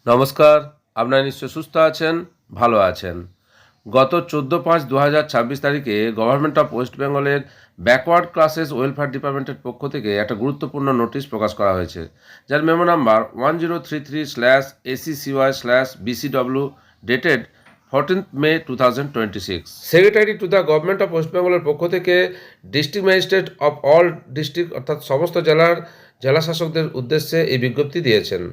নমস্কার, আপনারা নিশ্চয় সুস্থ আছেন, ভালো আছেন। গত 14/5/2026 তারিখে গভর্নমেন্ট অফ ওয়েস্ট বেঙ্গলের ব্যাকওয়ার্ড ক্লাসেস ওয়েলফেয়ার ডিপার্টমেন্টের পক্ষ থেকে একটা গুরুত্বপূর্ণ নোটিশ প্রকাশ করা হয়েছে, যার memo number 1033/ACCY/BCW dated 14th May 2026। Secretary to the government of West বেঙ্গলের পক্ষ থেকে district magistrate of all district অর্থাৎ সমস্ত জেলার জেলাশাসকদের উদ্দেশ্যে এই বিজ্ঞপ্তি দিয়েছেন,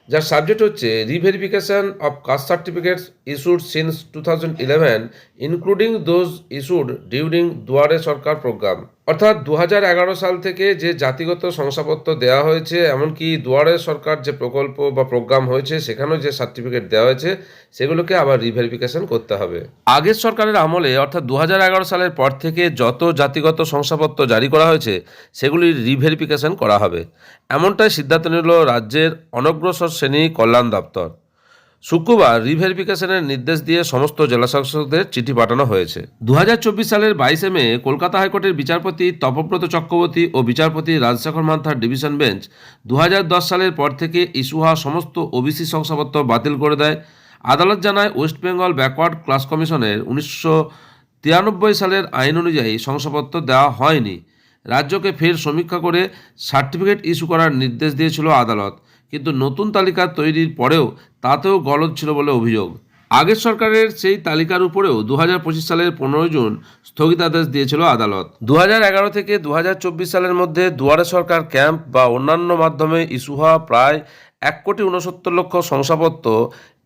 যার সাবজেক্ট হচ্ছে reverification of caste certificates issued since 2011 including those issued during Duare Sarkar programme. অর্থাৎ 2011 সাল থেকে যে জাতিগত শংসাপত্র দেওয়া হয়েছে, এমনকি দুয়ারে সরকার যে প্রকল্প বা প্রোগ্রাম হয়েছে সেখানেও যে সার্টিফিকেট দেওয়া হয়েছে সেগুলোকে আবার রিভেরিফিকেশন করতে হবে। আগের সরকারের আমলে অর্থাৎ 2011 সালের পর থেকে যত জাতিগত শংসাপত্র জারি করা হয়েছে সেগুলির রিভেরিফিকেশন করা হবে, এমনটাই সিদ্ধান্ত নিল রাজ্যের অনগ্রসর শ্রেণী কল্যাণ দপ্তর। শুক্রবার রিভেরিফিকেশনের নির্দেশ দিয়ে সমস্ত জেলাশাসকদের চিঠি পাঠানো হয়েছে। 2024 সালের 22 মে কলকাতা হাইকোর্টের বিচারপতি তপব্রত চক্রবর্তী ও বিচারপতি রাজশেখর মান্থার ডিভিশন বেঞ্চ 2010 সালের পর থেকে ইস্যু হওয়া সমস্ত ওবিসি শংসাপত্র বাতিল করে দেয়। আদালত জানায়, ওয়েস্ট বেঙ্গল ব্যাকওয়ার্ড ক্লাস কমিশনের 1993 সালের আইন অনুযায়ী শংসাপত্র দেওয়া হয়নি। রাজ্যকে ফের সমীক্ষা করে সার্টিফিকেট ইস্যু করার নির্দেশ দিয়েছিল আদালত, কিন্তু নতুন তালিকা তৈরির পরেও তাতেও গলদ ছিল বলে অভিযোগ। আগের সরকারের সেই তালিকার উপরেও 2025 সালের 15 জুন স্থগিতাদেশ দিয়েছিল আদালত। 2011 থেকে 2024 সালের মধ্যে দুয়ারে সরকার ক্যাম্প বা অন্যান্য মাধ্যমে ইস্যু হওয়া প্রায় 1,69,00,000 শংসাপত্র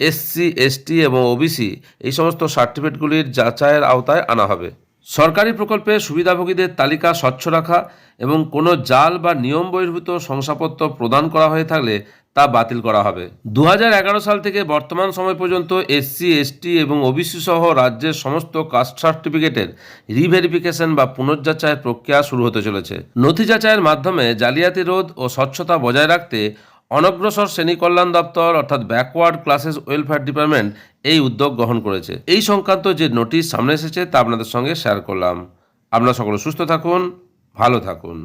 এসসি, এসটি এবং ওবিসি এই সমস্ত সার্টিফিকেটগুলির যাচাইয়ের আওতায় আনা হবে। সরকারি প্রকল্পে সুবিধাভোগীদের তালিকা স্বচ্ছ রাখা এবং কোনো জাল বা নিয়ম বহির্ভূত শংসাপত্র প্রদান করা হয়ে থাকলে তা বাতিল করা হবে। 2011 সাল থেকে বর্তমান সময় পর্যন্ত এসসি, এসটি এবং ওবিসি সহ রাজ্যের সমস্ত কাস্ট সার্টিফিকেটের রিভেরিফিকেশন বা পুনর্যাচাইয়ের প্রক্রিয়া শুরু হতে চলেছে। নথি যাচাইয়ের মাধ্যমে জালিয়াতি রোধ ও স্বচ্ছতা বজায় রাখতে অনগ্রসর শ্রেণী কল্যাণ দপ্তর অর্থাৎ ব্যাকওয়ার্ড ক্লাসেস ওয়েলফেয়ার ডিপার্টমেন্ট এই উদ্যোগ গ্রহণ করেছে। এই সংক্রান্ত যে নোটিশ সামনে এসেছে তা আপনাদের সঙ্গে শেয়ার করলাম। আপনারা সকলে সুস্থ থাকুন, ভালো থাকুন।